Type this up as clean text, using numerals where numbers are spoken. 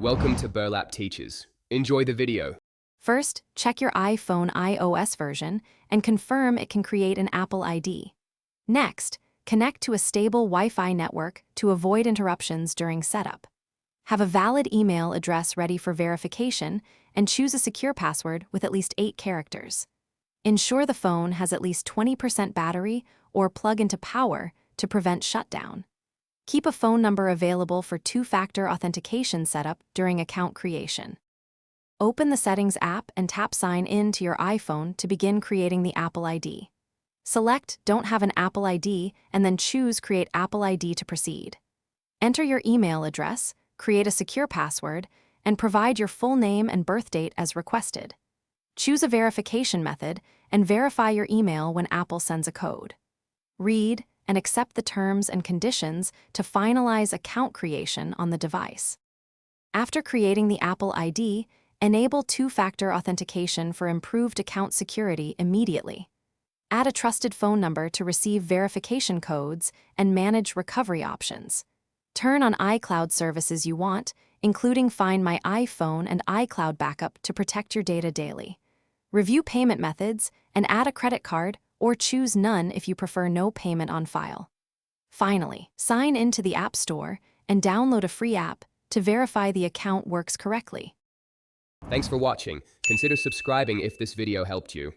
Welcome to Burlap Teachers. Enjoy the video. First, check your iPhone iOS version and confirm it can create an Apple ID. Next, connect to a stable Wi-Fi network to avoid interruptions during setup. Have a valid email address ready for verification and choose a secure password with at least 8 characters. Ensure the phone has at least 20% battery or plug into power to prevent shutdown. Keep a phone number available for two-factor authentication setup during account creation. Open the Settings app and tap Sign In to your iPhone to begin creating the Apple ID. Select Don't have an Apple ID and then choose Create Apple ID to proceed. Enter your email address, create a secure password, and provide your full name and birth date as requested. Choose a verification method and verify your email when Apple sends a code. Read and accept the terms and conditions to finalize account creation on the device. After creating the Apple ID, enable two-factor authentication for improved account security immediately. Add a trusted phone number to receive verification codes and manage recovery options. Turn on iCloud services you want, including Find My iPhone and iCloud Backup to protect your data daily. Review payment methods and add a credit card or choose none if you prefer no payment on file. Finally, sign into the App Store and download a free app to verify the account works correctly. Thanks for watching. Consider subscribing if this video helped you.